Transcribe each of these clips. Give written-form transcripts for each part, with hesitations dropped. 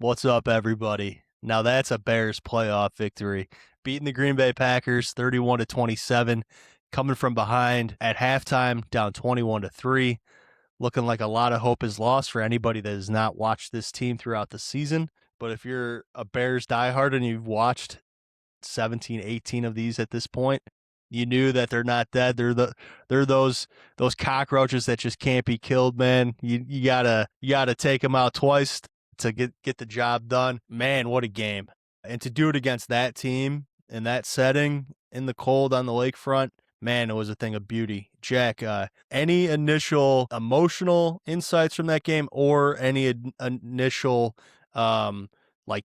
What's up, everybody? Now that's a Bears playoff victory. Beating the Green Bay Packers 31-27, coming from behind at halftime, down 21-3. Looking like a lot of hope is lost for anybody that has not watched this team throughout the season. But if you're a Bears diehard and you've watched 17, 18 of these at this point, you knew that they're not dead. They're those cockroaches that just can't be killed, man. You gotta take them out twice to get the job done. Man, what a game. And to do it against that team in that setting in the cold on the lakefront, man, it was a thing of beauty. Jack, any initial emotional insights from that game or any initial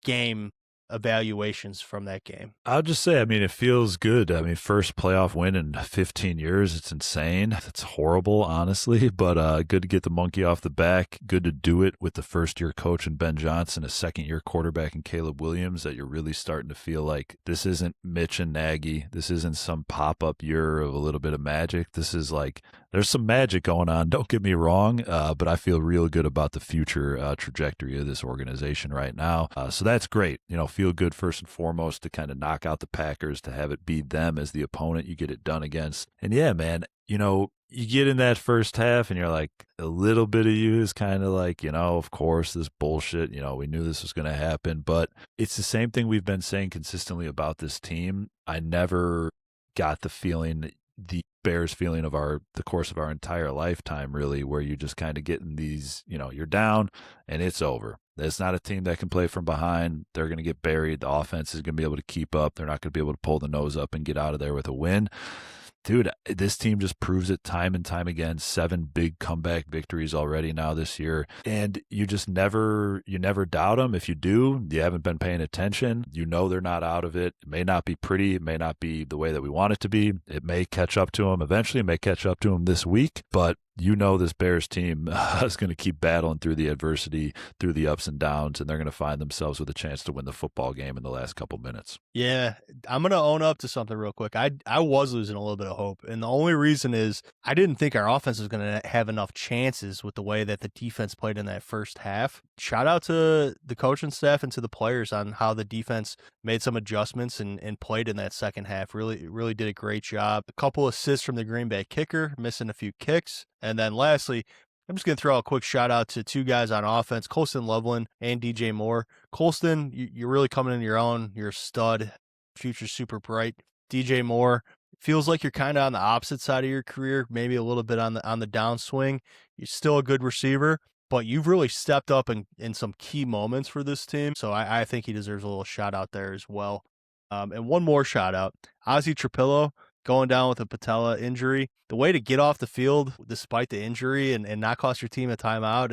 game evaluations from that game? I'll just say, it feels good. First playoff win in 15 years. It's insane. It's horrible, honestly, but good to get the monkey off the back. Good to do it with the first-year coach in Ben Johnson, a second-year quarterback in Caleb Williams, that you're really starting to feel like this isn't Mitch and Nagy. This isn't some pop-up year of a little bit of magic. This is like there's some magic going on. Don't get me wrong, but I feel real good about the future trajectory of this organization right now. So that's great. Feel good first and foremost to kind of knock out the Packers, to have it be them as the opponent you get it done against. And yeah, man, you get in that first half and you're like, a little bit of you is kind of like, of course, this bullshit, we knew this was going to happen. But it's the same thing we've been saying consistently about this team. I never got the feeling, the Bears feeling of the course of our entire lifetime, really, where you just kind of get in these, you're down and it's over. It's not a team that can play from behind. They're going to get buried. The offense is going to be able to keep up. They're not going to be able to pull the nose up and get out of there with a win. Dude, this team just proves it time and time again. 7 big comeback victories already now this year. And you never doubt them. If you do, you haven't been paying attention. They're not out of it. It may not be pretty. It may not be the way that we want it to be. It may catch up to them eventually. It may catch up to them this week. But this Bears team is going to keep battling through the adversity, through the ups and downs, and they're going to find themselves with a chance to win the football game in the last couple minutes. Yeah, I'm going to own up to something real quick. I was losing a little bit of hope, and the only reason is I didn't think our offense was going to have enough chances with the way that the defense played in that first half. Shout out to the coaching staff and to the players on how the defense made some adjustments and played in that second half. Really did a great job. A couple assists from the Green Bay kicker, missing a few kicks. And then lastly, I'm just going to throw a quick shout out to 2 guys on offense, Colston Loveland and DJ Moore. Colston, you're really coming in your own. You're a stud. Future's super bright. DJ Moore, feels like you're kind of on the opposite side of your career, maybe a little bit on the downswing. You're still a good receiver, but you've really stepped up in some key moments for this team. So I think he deserves a little shout out there as well. And one more shout out, Ozzie Trapillo, going down with a patella injury. The way to get off the field despite the injury and not cost your team a timeout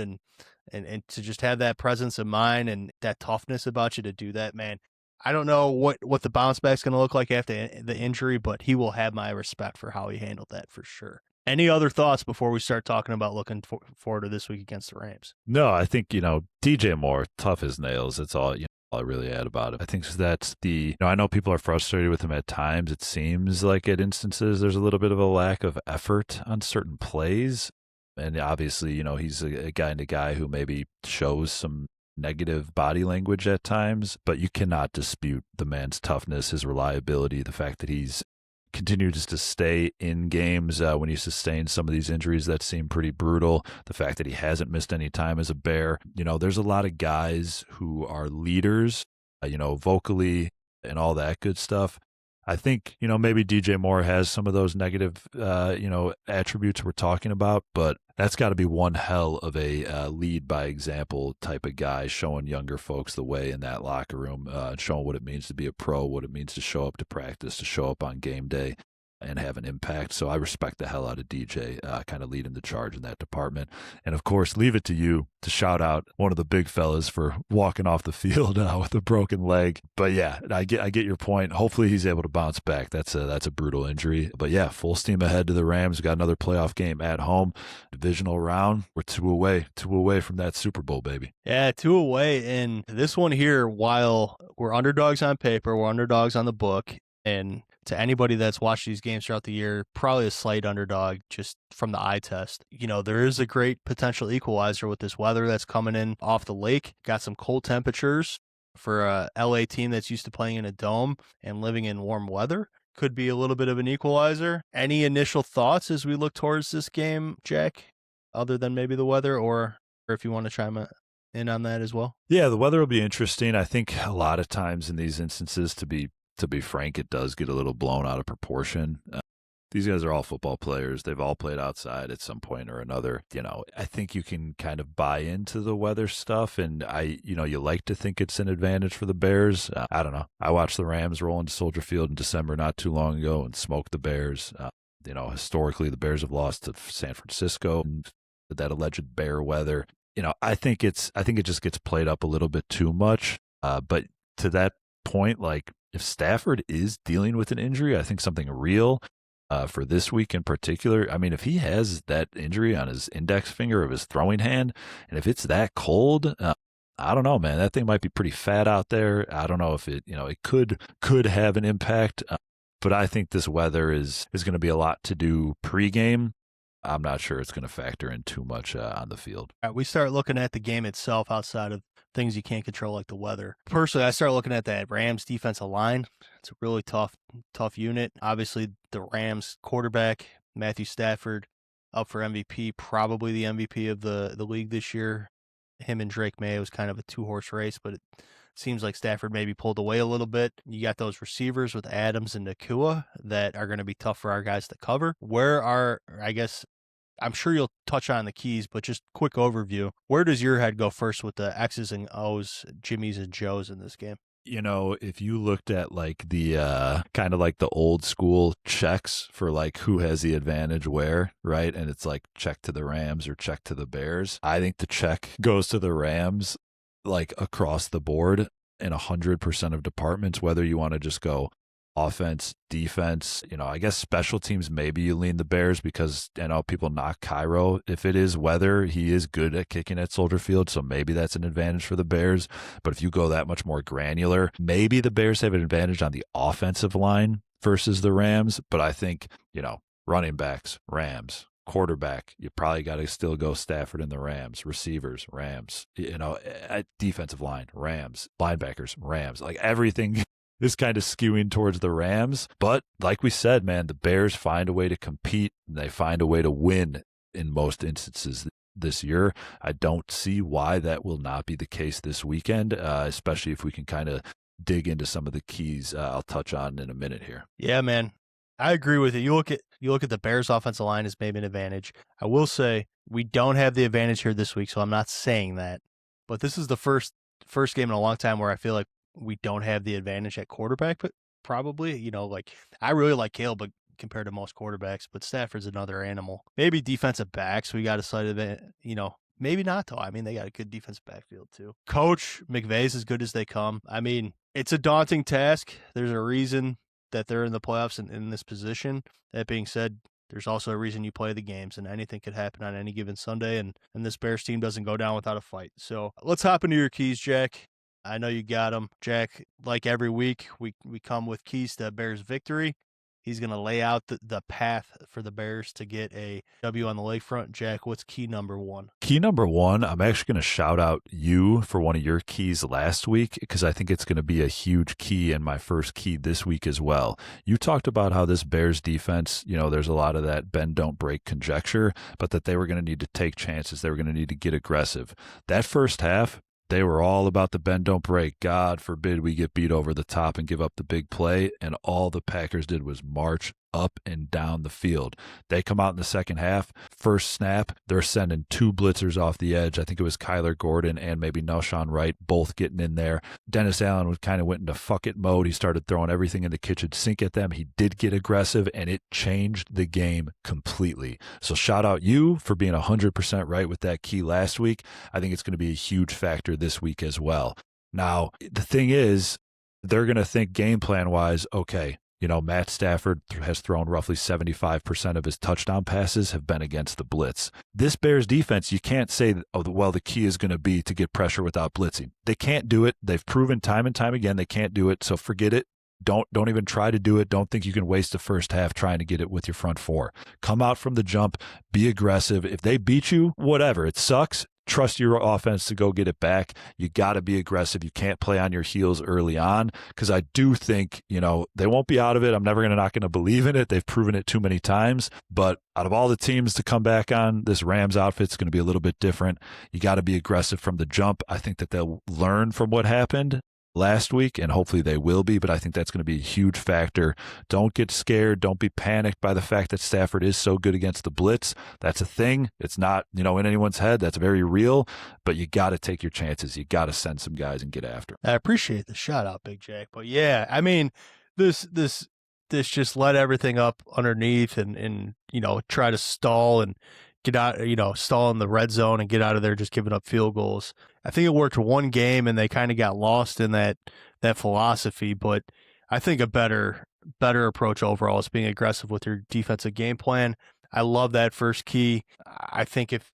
and to just have that presence of mind and that toughness about you to do that, man. I don't know what the bounce back's going to look like after the injury, but he will have my respect for how he handled that for sure. Any other thoughts before we start talking about looking forward to this week against the Rams? No, I think, DJ Moore, tough as nails. That's all, I really add about it. I think that's I know people are frustrated with him at times. It seems like at instances there's a little bit of a lack of effort on certain plays. And obviously, he's a guy who maybe shows some negative body language at times, but you cannot dispute the man's toughness, his reliability, the fact that he's continues to stay in games when he sustains some of these injuries that seem pretty brutal. The fact that he hasn't missed any time as a Bear. There's a lot of guys who are leaders, vocally and all that good stuff. I think, maybe DJ Moore has some of those negative, attributes we're talking about, but that's got to be one hell of a lead by example type of guy, showing younger folks the way in that locker room, showing what it means to be a pro, what it means to show up to practice, to show up on game day and have an impact. So I respect the hell out of DJ, kind of leading the charge in that department. And of course, leave it to you to shout out one of the big fellas for walking off the field with a broken leg. But yeah, I get your point. Hopefully he's able to bounce back. That's a brutal injury. But yeah, full steam ahead to the Rams. We've got another playoff game at home, divisional round. We're two away from that Super Bowl, baby. Yeah, 2 away. And this one here, while we're underdogs on paper, we're underdogs on the book, And to anybody that's watched these games throughout the year, probably a slight underdog just from the eye test. There is a great potential equalizer with this weather that's coming in off the lake. Got some cold temperatures for a LA team that's used to playing in a dome and living in warm weather. Could be a little bit of an equalizer. Any initial thoughts as we look towards this game, Jack, other than maybe the weather, or if you want to chime in on that as well? Yeah, the weather will be interesting. I think a lot of times in these instances, to be frank, it does get a little blown out of proportion. These guys are all football players. They've all played outside at some point or another. I think you can kind of buy into the weather stuff, and you like to think it's an advantage for the Bears. I don't know. I watched the Rams roll into Soldier Field in December not too long ago and smoke the Bears. Historically, the Bears have lost to San Francisco and that alleged bear weather. I think it just gets played up a little bit too much. But to that point, like if Stafford is dealing with an injury, I think something real for this week in particular. I mean, if he has that injury on his index finger of his throwing hand, and if it's that cold, I don't know, man. That thing might be pretty fat out there. I don't know if it could have an impact. But I think this weather is going to be a lot to do pregame. I'm not sure it's going to factor in too much on the field. All right, we start looking at the game itself outside of things you can't control like the weather. Personally, I start looking at that Rams defensive line. It's a really tough unit. Obviously, the Rams quarterback, Matthew Stafford, up for MVP, probably the MVP of the league this year. Him and Drake May was kind of a two-horse race, but it seems like Stafford maybe pulled away a little bit. You got those receivers with Adams and Nakua that are going to be tough for our guys to cover. I'm sure you'll touch on the keys, but just quick overview. Where does your head go first with the X's and O's, Jimmys and Joes in this game? If you looked at like the kind of like the old school checks for like who has the advantage where, right? And it's like check to the Rams or check to the Bears. I think the check goes to the Rams like across the board in 100% of departments, whether you want to just go offense, defense, I guess special teams, maybe you lean the Bears because, people knock Cairo. If it is weather, he is good at kicking at Soldier Field, so maybe that's an advantage for the Bears. But if you go that much more granular, maybe the Bears have an advantage on the offensive line versus the Rams. But I think, running backs, Rams. Quarterback, you probably got to still go Stafford and the Rams. Receivers, Rams. Defensive line, Rams. Linebackers, Rams. Like everything is kind of skewing towards the Rams. But like we said, man, the Bears find a way to compete and they find a way to win in most instances this year. I don't see why that will not be the case this weekend, especially if we can kind of dig into some of the keys I'll touch on in a minute here. Yeah, man. I agree with you. You look at the Bears offensive line as maybe an advantage. I will say we don't have the advantage here this week, so I'm not saying that. But this is the first game in a long time where I feel like we don't have the advantage at quarterback, but probably, I really like Caleb, but compared to most quarterbacks, but Stafford's another animal. Maybe defensive backs, we got a slight advantage, maybe not though. I mean, they got a good defensive backfield too. Coach McVay's as good as they come. I mean, it's a daunting task. There's a reason that they're in the playoffs and in this position. That being said, there's also a reason you play the games, and anything could happen on any given Sunday, and this Bears team doesn't go down without a fight. So let's hop into your keys, Jack. I know you got them. Jack, like every week, we come with keys to Bears victory. He's going to lay out the path for the Bears to get a W on the lakefront. Jack, what's key number one? Key number one, I'm actually going to shout out you for one of your keys last week because I think it's going to be a huge key and my first key this week as well. You talked about how this Bears defense, there's a lot of that bend, don't break conjecture, but that they were going to need to take chances. They were going to need to get aggressive. That first half, they were all about the bend, don't break. God forbid we get beat over the top and give up the big play. And all the Packers did was march up and down the field. They come out in the second half. First snap, they're sending two blitzers off the edge. I think it was Kyler Gordon and maybe Noshawn Wright both getting in there. Dennis Allen kind of went into fuck it mode. He started throwing everything in the kitchen sink at them. He did get aggressive, and it changed the game completely. So shout out you for being 100% right with that key last week. I think it's going to be a huge factor this week as well. Now, the thing is, they're going to think game plan wise, okay, Matt Stafford has thrown roughly 75% of his touchdown passes have been against the blitz. This Bears defense, you can't say, the key is going to be to get pressure without blitzing. They can't do it. They've proven time and time again they can't do it, so forget it. Don't even try to do it. Don't think you can waste the first half trying to get it with your front four. Come out from the jump, be aggressive. If they beat you, whatever. It sucks. Trust your offense to go get it back. You got to be aggressive. You can't play on your heels early on, because I do think, they won't be out of it. I'm never not going to believe in it. They've proven it too many times. But out of all the teams to come back on, this Rams outfit's going to be a little bit different. You got to be aggressive from the jump. I think that they'll learn from what happened last week, and hopefully they will be, but I think that's going to be a huge factor. Don't get scared. Don't be panicked by the fact that Stafford is so good against the blitz. That's a thing. It's not, in anyone's head. That's very real, but you got to take your chances. You got to send some guys and get after 'em. I appreciate the shout out, Big Jack. But yeah, I mean, this just let everything up underneath and try to stall and get out, stall in the red zone and get out of there just giving up field goals. I think it worked one game and they kind of got lost in that philosophy, but I think a better approach overall is being aggressive with your defensive game plan. I love that first key. I think if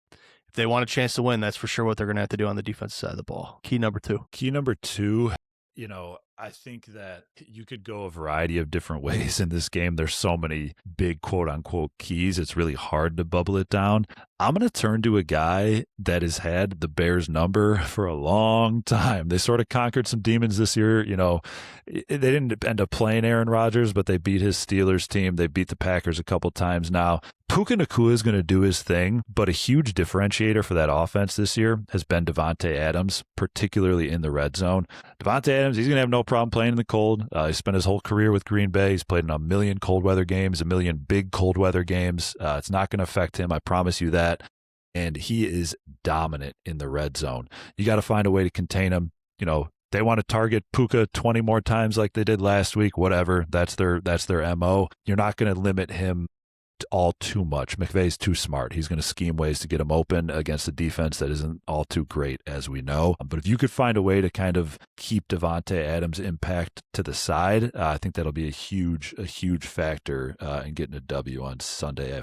they want a chance to win, that's for sure what they're going to have to do on the defensive side of the ball. Key number two. Key number two, I think that you could go a variety of different ways in this game. There's so many big quote unquote keys. It's really hard to bubble it down. I'm going to turn to a guy that has had the Bears number for a long time. They sort of conquered some demons this year. They didn't end up playing Aaron Rodgers, but they beat his Steelers team. They beat the Packers a couple times now. Puka Nacua is going to do his thing, but a huge differentiator for that offense this year has been Davante Adams, particularly in the red zone. Davante Adams, he's going to have no problem playing in the cold. He spent his whole career with Green Bay. He's played in a million cold weather games, a million big cold weather games. It's not going to affect him. I promise you that. And he is dominant in the red zone. You got to find a way to contain him. They want to target Puka 20 more times like they did last week, whatever. That's their MO. You're not going to limit him all too much. McVay's too smart. He's going to scheme ways to get him open against a defense that isn't all too great, as we know. But if you could find a way to kind of keep Davante Adams' impact to the side, I think that'll be a huge factor in getting a W on Sunday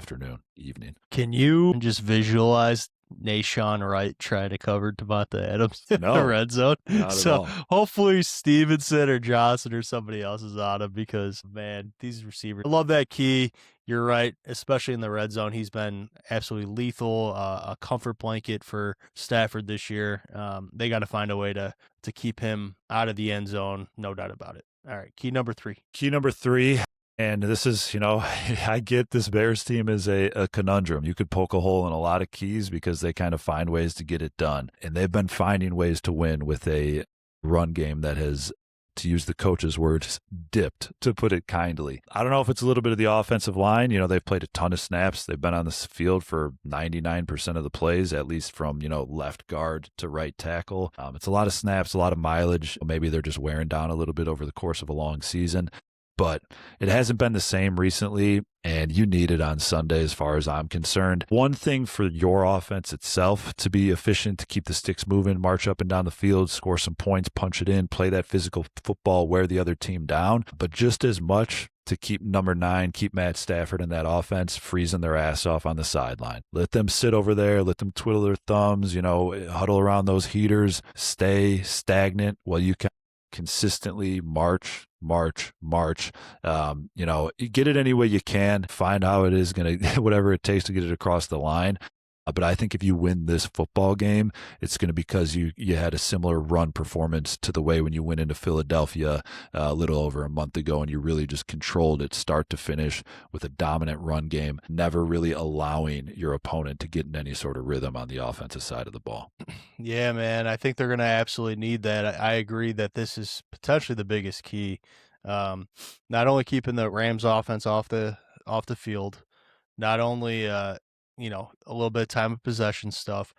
evening. Can you just visualize Nashawn Wright trying to cover Davante Adams in the red zone? So hopefully Stevenson or Johnson or somebody else is on him, because, man, these receivers, I love that key. You're right, especially in the red zone. He's been absolutely lethal, a comfort blanket for Stafford this year. They got to find a way to keep him out of the end zone, no doubt about it. All right, key number three. And this is, I get this Bears team is a conundrum. You could poke a hole in a lot of keys because they kind of find ways to get it done. And they've been finding ways to win with a run game that has, to use the coach's words, dipped, to put it kindly. I don't know if it's a little bit of the offensive line. They've played a ton of snaps. They've been on the field for 99% of the plays, at least from, left guard to right tackle. It's a lot of snaps, a lot of mileage. Maybe they're just wearing down a little bit over the course of a long season. But it hasn't been the same recently, and you need it on Sunday as far as I'm concerned. One thing for your offense itself to be efficient, to keep the sticks moving, march up and down the field, score some points, punch it in, play that physical football, wear the other team down, but just as much to keep number 9, keep Matt Stafford and that offense freezing their ass off on the sideline. Let them sit over there, let them twiddle their thumbs, huddle around those heaters, stay stagnant while you can consistently march. Get it any way you can. Find how it is going to, whatever it takes to get it across the line. But I think if you win this football game, it's going to be because you had a similar run performance to the way when you went into Philadelphia a little over a month ago, and you really just controlled it start to finish with a dominant run game, never really allowing your opponent to get in any sort of rhythm on the offensive side of the ball. Yeah, man, I think they're going to absolutely need that. I agree that this is potentially the biggest key. Not only keeping the Rams offense off the field, not only a little bit of time of possession stuff,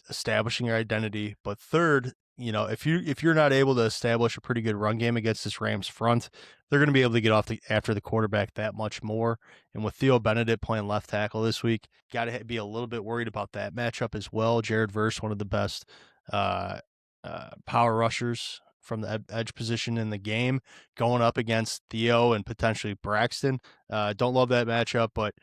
establishing your identity, but third, if you're not able to establish a pretty good run game against this Rams front, they're going to be able to get off after the quarterback that much more. And with Theo Benedict playing left tackle this week, got to be a little bit worried about that matchup as well. Jared Verse, one of the best power rushers from the edge position in the game, going up against Theo and potentially Braxton. Don't love that matchup, but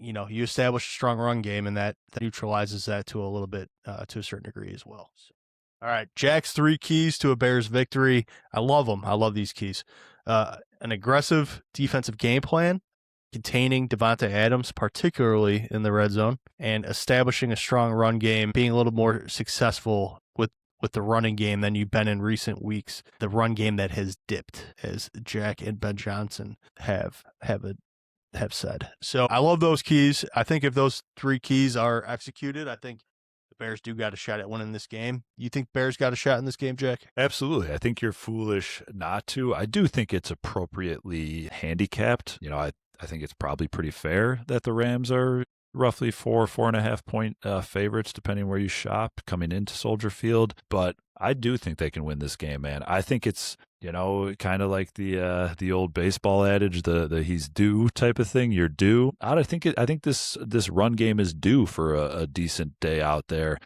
you establish a strong run game, and that neutralizes that to a little bit, to a certain degree as well. So. All right, Jack's 3 keys to a Bears victory. I love them. I love these keys. An aggressive defensive game plan, containing Devontae Adams, particularly in the red zone, and establishing a strong run game, being a little more successful with the running game than you've been in recent weeks. The run game that has dipped, as Jack and Ben Johnson have said. So I love those keys. I think if those 3 keys are executed, I think the Bears do got a shot at winning this game. You think Bears got a shot in this game, Jack? Absolutely. I think you're foolish not to. I do think it's appropriately handicapped. I think it's probably pretty fair that the Rams are roughly 4.5 point favorites, depending where you shop coming into Soldier Field. But I do think they can win this game, man. I think it's, kind of like the old baseball adage, the he's due type of thing. You're due. I think this run game is due for a decent day out there.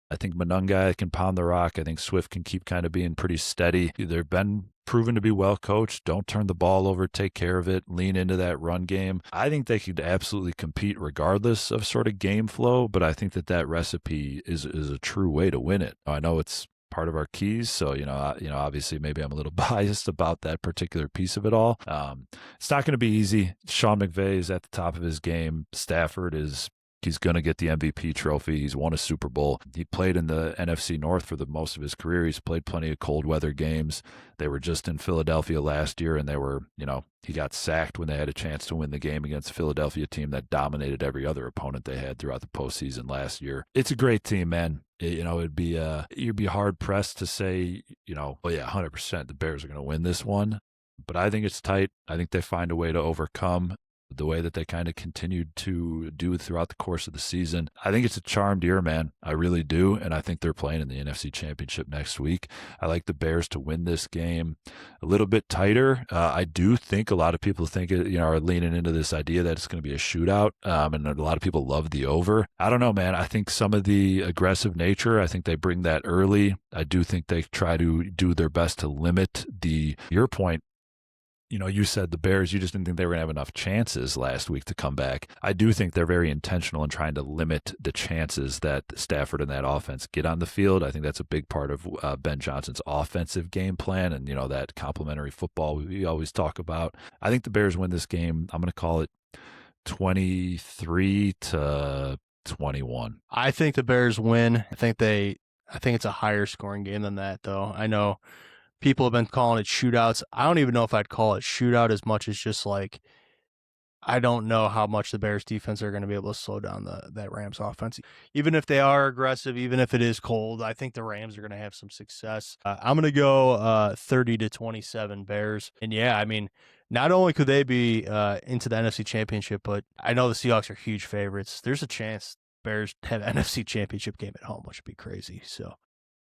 I think Monungai can pound the rock. I think Swift can keep kind of being pretty steady. They've been proven to be well coached. Don't turn the ball over, take care of it, lean into that run game. I think they could absolutely compete regardless of sort of game flow, but I think that recipe is a true way to win it. I know it's part of our keys, so obviously maybe I'm a little biased about that particular piece of it all. It's not going to be easy. Sean McVay is at the top of his game. Stafford is He's going to get the MVP trophy. He's won a Super Bowl. He played in the NFC North for the most of his career. He's played plenty of cold weather games. They were just in Philadelphia last year, and he got sacked when they had a chance to win the game against a Philadelphia team that dominated every other opponent they had throughout the postseason last year. It's a great team, man. You'd be hard pressed to say, oh yeah, 100% the Bears are going to win this one. But I think it's tight. I think they find a way to overcome the way that they kind of continued to do throughout the course of the season. I think it's a charmed year, man. I really do. And I think they're playing in the NFC Championship next week. I like the Bears to win this game a little bit tighter. I do think a lot of people think, are leaning into this idea that it's going to be a shootout. And a lot of people love the over. I don't know, man. I think some of the aggressive nature, I think they bring that early. I do think they try to do their best to limit your point. You said the Bears, you just didn't think they were going to have enough chances last week to come back. I do think they're very intentional in trying to limit the chances that Stafford and that offense get on the field. I think that's a big part of Ben Johnson's offensive game plan and, that complementary football we always talk about. I think the Bears win this game. I'm going to call it 23-21. I think the Bears win. I think it's a higher scoring game than that, though. I know people have been calling it shootouts. I don't even know if I'd call it shootout as much as just like, I don't know how much the Bears defense are going to be able to slow down that Rams offense. Even if they are aggressive, even if it is cold, I think the Rams are going to have some success. I'm going to go 30-27 Bears. And yeah, I mean, not only could they be into the NFC Championship, but I know the Seahawks are huge favorites. There's a chance Bears have an NFC Championship game at home, which would be crazy. So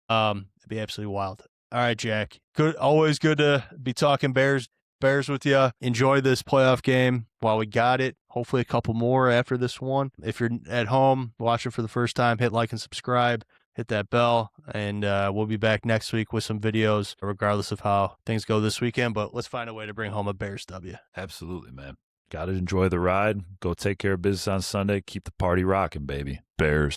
it'd be absolutely wild. All right, Jack. Good. Always good to be talking Bears with you. Enjoy this playoff game while we got it. Hopefully a couple more after this one. If you're at home watching for the first time, hit like and subscribe. Hit that bell, and we'll be back next week with some videos, regardless of how things go this weekend. But let's find a way to bring home a Bears W. Absolutely, man. Got to enjoy the ride. Go take care of business on Sunday. Keep the party rocking, baby. Bears.